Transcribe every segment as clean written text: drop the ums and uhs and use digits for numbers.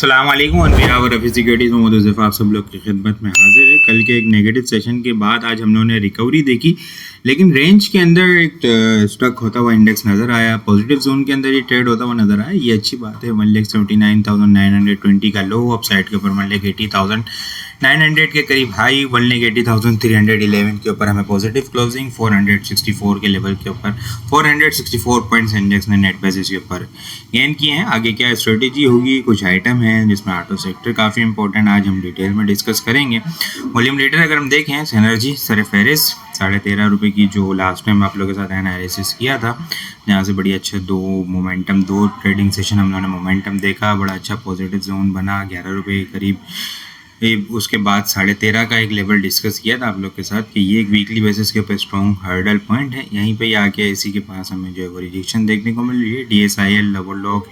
अस्सलाम वालेकुम on behalf of Rafi securities Mohammad Yusuf आप सब लोग की खिदमत में हाजिर है। कल के एक नेगेटिव सेशन के बाद आज हम लोगों ने रिकवरी देखी, लेकिन रेंज के अंदर एक स्टक होता हुआ इंडेक्स नज़र आया। पॉजिटिव जोन के अंदर ये ट्रेड होता हुआ नज़र आया, ये अच्छी बात है। 1,79,920 का लो, अप साइड के ऊपर 1,80,900 के करीब हाई, 1,80,311 के ऊपर हमें पॉजिटिव क्लोजिंग, 464 के लेवल के ऊपर 464 पॉइंट्स इंडेक्स ने नेट बेसिस के ऊपर गेन किए हैं। आगे क्या स्ट्रेटेजी होगी, कुछ आइटम हैं जिसमें ऑटो सेक्टर काफ़ी इंपॉर्टेंट, आज हम डिटेल में डिस्कस करेंगे। वॉल्यूम लीडर अगर हम देखें एनर्जी सर फेरिस 13.5 रुपये की, जो लास्ट टाइम आप लोगों के साथ एनालिसिस किया था, जहाँ से बड़ी अच्छे दो ट्रेडिंग सेशन हम लोगों ने मोमेंटम देखा, बड़ा अच्छा पॉजिटिव जोन बना 11 रुपये के करीब। उसके बाद 13.5 का एक लेवल डिस्कस किया था आप लोग के साथ कि ये एक वीकली बेसिस के ऊपर स्ट्रॉन्ग हर्डल पॉइंट है। यहीं पे आके इसी के पास हमें जो है वो रिजेक्शन देखने को मिल रही है। DSIL, लवोलॉक,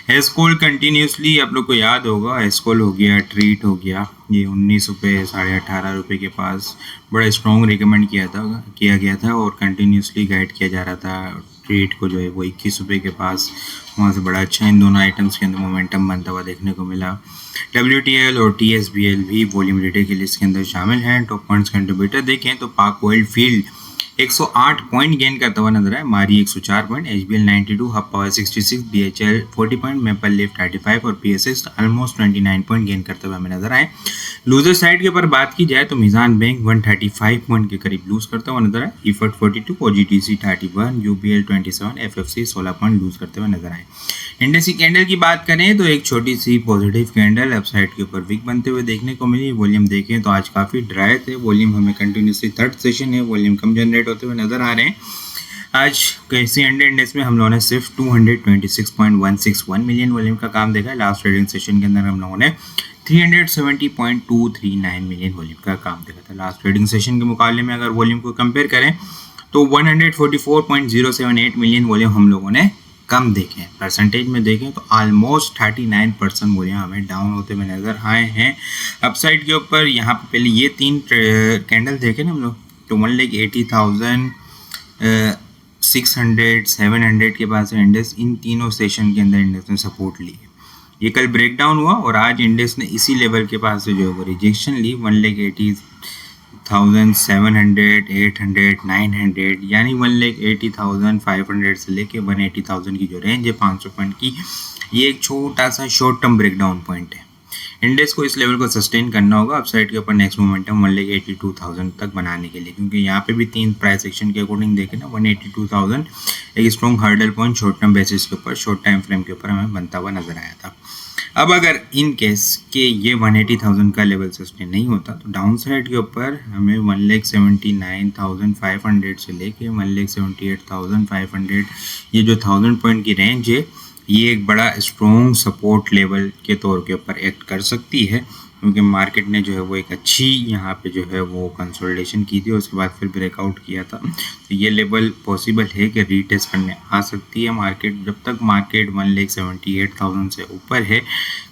हेस्कोल कंटिन्यूसली आप लोग को याद होगा, हेस्कोल हो गया, ट्रीट हो गया, ये 19 रुपये 18.5 रुपये के पास बड़ा स्ट्रॉन्ग रिकमेंड किया गया था और कंटिन्यूसली गाइड किया जा रहा था। ट्रेड को जो है वो 21 रुपये के पास, वहाँ से बड़ा अच्छा इन दोनों आइटम्स के अंदर मोमेंटम बनता हुआ देखने को मिला। WTL और TSBL भी वॉल्यूम लीडर की लिस्ट के अंदर शामिल हैं। टॉप पॉइंट्स कंट्रीब्यूटर देखें तो पाक ऑयल फील्ड 108 पॉइंट गेन करता हुआ नजर आया, मारी 104 point, HBL 92, hub power 66, BHL 40 point, maple लिफ 35 और PSX ऑलमोस्ट 29 पॉइंट गेन करते हुए हमें नजर आए। लूजर साइड के ऊपर बात की जाए तो मीज़ान बैंक 135 पॉइंट के करीब लूज करता हुआ नजर आए, इफर्ट 42, OGTC 31, UBL 27, FFC 16 point lose करते हुए नजर आए। इंडेक्स की कैंडल की बात करें तो एक छोटी सी पॉजिटिव कैंडल अपसाइड के ऊपर वीक बनते हुए देखने को मिली। वॉल्यूम देखें तो आज काफ़ी ड्राई थे, वॉल्यूम हमें कंटिन्यूसली थर्ड सेशन है, वॉल्यूम कम जनरेट होते हुए नजर आ रहे हैं। आज कैसी इंडेक्स में हम लोगों ने सिर्फ 226.161 मिलियन वॉल्यूम का काम देखा है। लास्ट ट्रेडिंग सेशन के अंदर हम लोगों ने 370.239 मिलियन वॉल्यूम का काम देखा था। लास्ट ट्रेडिंग सेशन के मुकाबले में अगर वॉल्यूम को कंपेयर करें तो 144.078 मिलियन वॉल्यूम हम लोगों ने कम देखे हैं। परसेंटेज में देखें तो ऑलमोस्ट 39% वॉल्यूम हमें डाउन होते हुए नजर आए हैं। अपसाइड के ऊपर यहाँ पे पहले ये 3 कैंडल देखे ना हम लोग, तो 1,80,600 700 के पास इंडेक्स, इन तीनों सेशन के अंदर इंडेक्स ने सपोर्ट ली है। ये कल ब्रेक डाउन हुआ और आज इंडेक्स ने इसी लेवल के पास से जो है वो रिजेक्शन ली, 1,80,700 800 900, यानी 1,80,500 से लेके 180,000 की जो रेंज है 500 पॉइंट की, ये एक छोटा सा शॉर्ट टर्म ब्रेकडाउन पॉइंट है। इंडेक्स को इस लेवल को सस्टेन करना होगा अपसाइड के ऊपर नेक्स्ट मोमेंटम 1,82,000 तक बनाने के लिए, क्योंकि यहाँ पे भी 3 प्राइस एक्शन के अकॉर्डिंग देखें ना 1,82,000 एक strong hurdle point short term basis के ऊपर शॉर्ट टाइम फ्रेम के ऊपर हमें बनता हुआ नजर आया था। अब अगर इन केस के ये 180,000 का लेवल सस्टेन नहीं होता तो डाउन साइड के ऊपर हमें 1,79,500 से लेके 1,78,500 ये जो 1000 पॉइंट की रेंज है, ये एक बड़ा स्ट्रॉन्ग सपोर्ट लेवल के तौर के ऊपर एक्ट कर सकती है, क्योंकि मार्केट ने जो है वो एक अच्छी यहाँ पे जो है वो कंसोलिडेशन की थी, उसके बाद फिर ब्रेकआउट किया था। तो ये लेवल पॉसिबल है कि रीटेस्ट करने आ सकती है मार्केट। जब तक मार्केट 1,78,000 से ऊपर है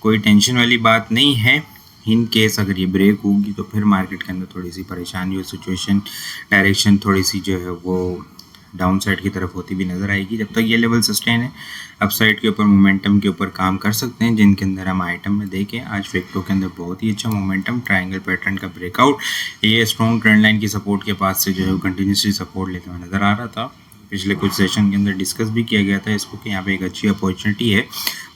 कोई टेंशन वाली बात नहीं है। इन केस अगर ये ब्रेक होगी तो फिर मार्केट के अंदर थोड़ी सी परेशानी और सिचुएशन डायरेक्शन थोड़ी सी जो है वो डाउन साइड की तरफ होती भी नज़र आएगी। जब तक ये लेवल सस्टेन है अप साइड के ऊपर मोमेंटम के ऊपर काम कर सकते हैं, जिनके अंदर हम आइटम में देखें आज फिक्टो के अंदर बहुत ही अच्छा मोमेंटम, ट्रायंगल पैटर्न का ब्रेकआउट, ये स्ट्रॉन्ग ट्रेंड लाइन की सपोर्ट के पास से जो है कंटिन्यूसली सपोर्ट लेते हुए नज़र आ रहा था। पिछले कुछ सेशन के अंदर डिस्कस भी किया गया था इसको कि यहाँ पे एक अच्छी अपॉर्चुनिटी है,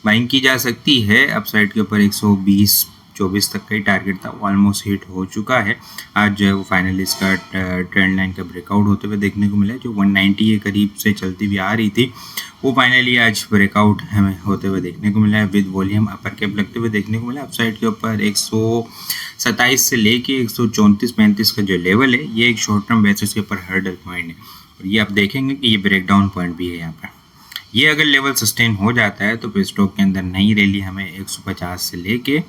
बाइंग की जा सकती है। अप साइड के ऊपर 120-24 तक का ही टारगेट था, ऑलमोस्ट हिट हो चुका है। आज जो है वो फाइनली इसका ट्रेंड लाइन का ब्रेकआउट होते हुए देखने को मिला, जो 190 के करीब से चलती हुई आ रही थी, वो फाइनली आज ब्रेकआउट हमें होते हुए देखने को मिला है। विद वॉल्यूम अपर कैप लगते हुए देखने को मिला। अपसाइड के ऊपर 127 से लेके 134-35 का जो लेवल है, ये एक शॉर्ट टर्म बेसिस के ऊपर हर्डल पॉइंट है, और ये आप देखेंगे कि ये ब्रेकडाउन पॉइंट भी है यहाँ पर। ये अगर लेवल सस्टेन हो जाता है तो फिर स्टॉक के अंदर नई रैली हमें 150 से लेके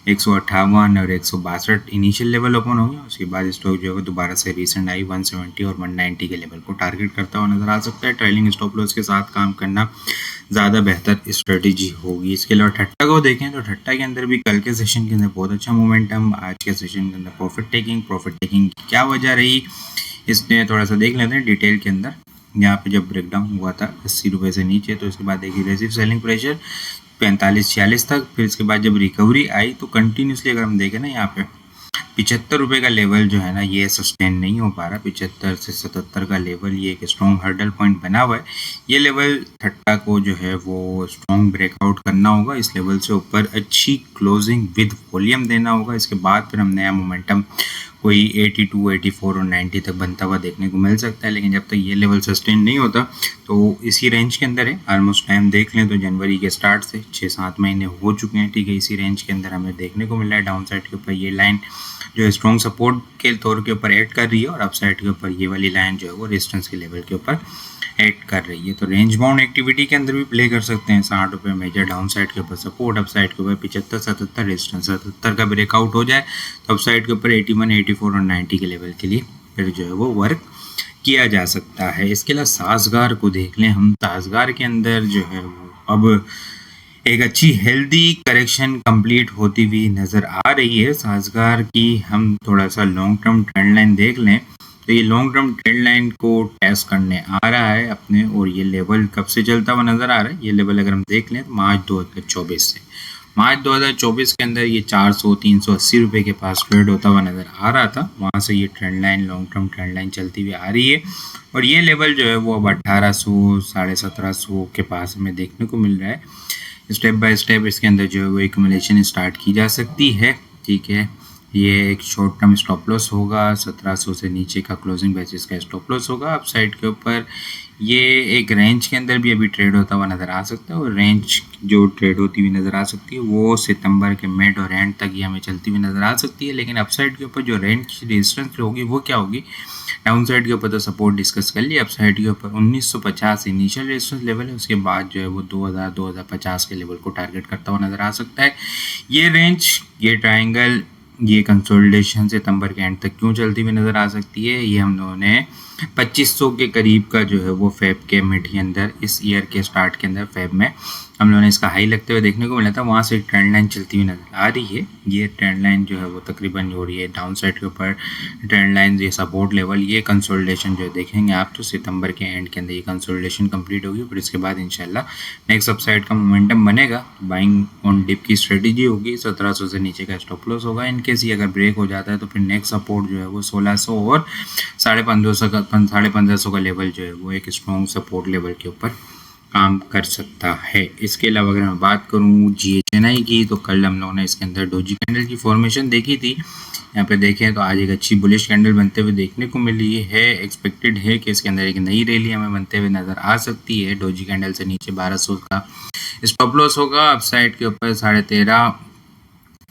158 और 162 इनिशियल लेवल ओपन हो गया। उसके बाद स्टॉक जो है दोबारा से रिसेंट आई 170 और 190 के लेवल को टारगेट करता हुआ नजर आ सकता है। ट्रेलिंग स्टॉप लॉस के साथ काम करना ज़्यादा बेहतर स्ट्रेटेजी होगी। इसके अलावा ठट्टा को देखें तो ठट्टा के अंदर भी कल के सेशन के अंदर बहुत अच्छा मोमेंटम, आज के सेशन के अंदर प्रॉफिट टेकिंग की क्या वजह रही, इसने थोड़ा सा देख लेते हैं डिटेल के अंदर। यहाँ पे जब ब्रेकडाउन हुआ था 80 रुपये से नीचे, तो इसके बाद एक एग्रेसिव सेलिंग प्रेशर 45-46 तक। फिर इसके बाद जब रिकवरी आई तो कंटिन्यूसली अगर हम देखें ना यहाँ पे 75 रुपये का लेवल जो है ना ये सस्टेन नहीं हो पा रहा। 75 से 77 का लेवल ये एक स्ट्रॉन्ग हर्डल पॉइंट बना हुआ है। ये लेवल 30 को जो है वो स्ट्रॉन्ग ब्रेकआउट करना होगा। इस लेवल से ऊपर अच्छी क्लोजिंग विद वॉल्यूम देना होगा। इसके बाद फिर हम नया मोमेंटम कोई 82, 84 और 90 तक बनता हुआ देखने को मिल सकता है। लेकिन जब तक ये लेवल सस्टेन नहीं होता तो इसी रेंज के अंदर है। ऑलमोस्ट टाइम देख लें तो जनवरी के स्टार्ट से 6-7 महीने हो चुके हैं, ठीक है। इसी रेंज के अंदर हमें देखने को मिल रहा है। डाउन साइड के ऊपर ये लाइन जो है स्ट्रॉन्ग सपोर्ट के तौर के ऊपर ऐड कर रही है और अप साइड के ऊपर ये वाली लाइन जो है वो रेजिस्टेंस के लेवल के ऊपर ऐड कर रही है। तो रेंज बाउंड एक्टिविटी के अंदर भी प्ले कर सकते हैं। 60 रुपये मेजर डाउन साइड के ऊपर सपोर्ट, अप साइड के ऊपर 75, 77 रेजिस्टेंस। 77 का ब्रेकआउट हो जाए तो अप साइड के ऊपर 81, 84 और 90 के लेवल के लिए फिर जो है वो वर्क किया जा सकता है। इसके अलावा साजगार को देख लें हम। साजगार के अंदर जो है वो अब एक अच्छी हेल्दी करेक्शन कंप्लीट होती हुई नज़र आ रही है। साजगार की हम थोड़ा सा लॉन्ग टर्म ट्रेंड लाइन देख लें तो ये लॉन्ग टर्म ट्रेंड लाइन को टेस्ट करने आ रहा है अपने, और ये लेवल कब से चलता हुआ नज़र आ रहा है। ये लेवल अगर हम देख लें तो मार्च 2024 से। मार्च 2024 के अंदर ये 400, 380 रुपये के पास ट्रेड होता हुआ नज़र आ रहा था। वहाँ से ये trend line, long term trend line चलती हुई आ रही है और ये लेवल जो है वो अब 1800, 1750 के पास हमें देखने को मिल रहा है। स्टेप बाय स्टेप इसके अंदर जो है वो एक्यूमुलेशन स्टार्ट की जा सकती है, ठीक है। ये एक शॉर्ट टर्म स्टॉप लॉस होगा। 1700 से नीचे का क्लोजिंग बेसिस का स्टॉप लॉस होगा। अप साइड के ऊपर ये एक रेंज के अंदर भी अभी ट्रेड होता हुआ नज़र आ सकता है और रेंज जो ट्रेड होती हुई नज़र आ सकती है वो सितंबर के मिड और एंड तक ये हमें चलती हुई नज़र आ सकती है। लेकिन अप साइड के ऊपर जो रेंज रेजिस्टेंस होगी वो क्या होगी? डाउन साइड के ऊपर तो सपोर्ट डिस्कस कर लिया। अप साइड के ऊपर 1950 इनिशियल रेजिस्टेंस लेवल है, उसके बाद जो है वो 2000, 2050 के लेवल को टारगेट करता हुआ नज़र आ सकता है। ये रेंज, ये ट्राइंगल, ये कंसोलिडेशन सितंबर के एंड तक क्यों चलती हुई नज़र आ सकती है? ये हम लोगों ने 2500 के करीब का जो है वो फेब के मिड के अंदर, इस ईयर के स्टार्ट के अंदर फेब में हम लोगों ने इसका हाई लगते हुए देखने को मिला था। वहाँ से एक ट्रेंड लाइन चलती हुई नज़र आ रही है। ये ट्रेंड लाइन जो है वो तकरीबन जो रही है डाउन साइड के ऊपर ट्रेंड लाइन, ये सपोर्ट लेवल, ये कंसोलिडेशन जो देखेंगे आप तो सितंबर के एंड के अंदर ये कंसोलिडेशन कंप्लीट होगी। फिर इसके बाद इंशाल्लाह नेक्स्ट अप साइड का मोमेंटम बनेगा। बाइंग ऑन डिप की स्ट्रेटेजी होगी। 1700 से नीचे का स्टॉप लॉस होगा। इनकेस ये अगर ब्रेक हो जाता है तो फिर नेक्स्ट सपोर्ट जो है वो 1600 और 1550 का लेवल जो है वो एक स्ट्रॉन्ग सपोर्ट लेवल के ऊपर काम कर सकता है। इसके अलावा अगर मैं बात करूँ GHNI की तो कल हम लोगों ने इसके अंदर डोजी कैंडल की फॉर्मेशन देखी थी। यहाँ पे देखें तो आज एक अच्छी बुलिश कैंडल बनते हुए देखने को मिली है। एक्सपेक्टेड है कि इसके अंदर एक नई रैली हमें बनते हुए नज़र आ सकती है। डोजी कैंडल से नीचे 1200 का स्टॉप लॉस होगा। अप साइड के ऊपर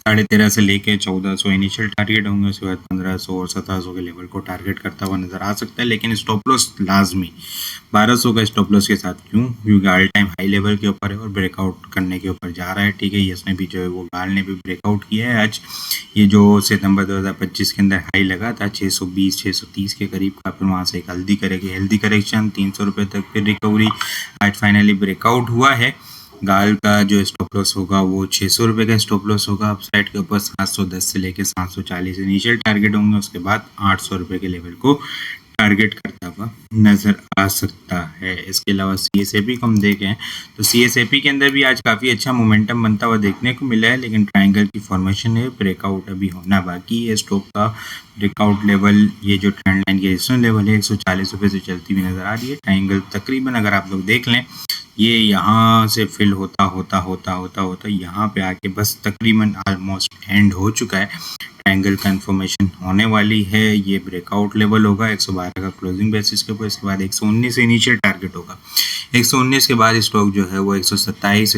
13.5 से लेके 1400 इनिशियल टारगेट होंगे। उसके बाद 1500 और 1700 के लेवल को टारगेट करता हुआ नज़र आ सकता है। लेकिन स्टॉप लॉस लाजमी 1200 का स्टॉप लॉस के साथ, क्यों? क्योंकि ऑल टाइम हाई लेवल के ऊपर है और ब्रेकआउट करने के ऊपर जा रहा है, ठीक है। इसने भी जो है वो गाल ने भी ब्रेकआउट किया है आज। ये जो सितंबर 2025 के अंदर हाई लगा था 620, 630 के करीब का, फिर वहाँ से एक हेल्दी करेक्शन 300 रुपये तक फिर रिकवरी। आज फाइनली ब्रेकआउट हुआ है। गाल का जो स्टॉप लॉस होगा वो 600 रुपये का स्टॉप लॉस होगा। अप साइड के ऊपर 710 से लेकर 740 इनिशियल टारगेट होंगे। उसके बाद 800 रुपये के लेवल को टारगेट करता हुआ नज़र आ सकता है। इसके अलावा CSAP को हम देखें तो CSAP के अंदर भी आज काफ़ी अच्छा मोमेंटम बनता हुआ देखने को मिला है। लेकिन ट्रायंगल की फॉर्मेशन है, ब्रेकआउट अभी होना बाकी है। स्टॉक का ब्रेकआउट लेवल, ये जो ट्रेंड लाइन के रेजिस्टेंस लेवल है 140 रुपये से चलती हुई नज़र आ रही है। ट्रायंगल तकरीबन अगर आप लोग देख लें ये यहाँ से फिल होता यहाँ पे आके बस तकरीबन ऑलमोस्ट एंड हो चुका है। ट्रायंगल कन्फर्मेशन होने वाली है। ये ब्रेकआउट लेवल होगा 112 का क्लोजिंग बेसिस के ऊपर। इसके बाद 119 इनिशियल टारगेट होगा। 119 के बाद स्टॉक जो है वो 127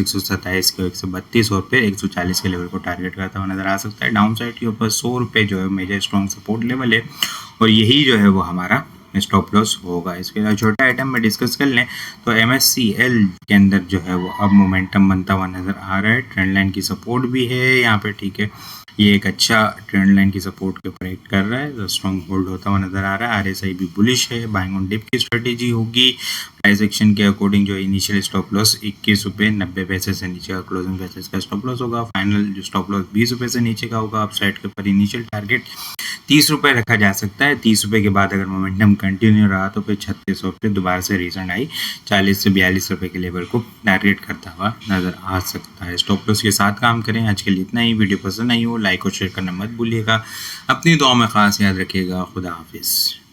के 132 और फिर 140 के लेवल को टारगेट करता हुआ नजर आ सकता है। डाउन साइड के ऊपर 100 रुपये जो है मेजर स्ट्रॉन्ग सपोर्ट लेवल है और यही जो है वो हमारा स्टॉप लॉस होगा। इसके अलावा छोटा आइटम में डिस्कस कर लें तो MSCL के अंदर जो है वो अब मोमेंटम बनता हुआ नज़र आ रहा है। ट्रेंड लाइन की सपोर्ट भी है यहाँ पे, ठीक है। ये एक अच्छा ट्रेंड लाइन की सपोर्ट के ऊपर एक्ट कर रहा है, तो स्ट्रॉन्ग होल्ड होता हुआ नज़र आ रहा है। RSI भी बुलिश है। बाइंग ऑन डिप की स्ट्रेटेजी होगी। प्राइस एक्शन के अकॉर्डिंग जो इनिशियल स्टॉप लॉस 21 रुपये 90 पैसे से नीचे का क्लोजिंग प्राइस का स्टॉप लॉस होगा। फाइनल जो स्टॉप लॉस 20 रुपये से नीचे का होगा। अपसाइड के ऊपर इनिशियल टारगेट 30 रुपये रखा जा सकता है। 30 रुपये के बाद अगर मोमेंटम कंटिन्यू रहा तो फिर 3600 पे दोबारा से रीसेंट आई 40 से 42 रुपये के लेवल को टारगेट करता हुआ नजर आ सकता है। स्टॉप लॉस के साथ काम करें। आज के लिए इतना ही। वीडियो पसंद आई हो लाइक और शेयर करना मत भूलिएगा। अपनी दुआ में खास याद रखिएगा। खुदा हाफिज़।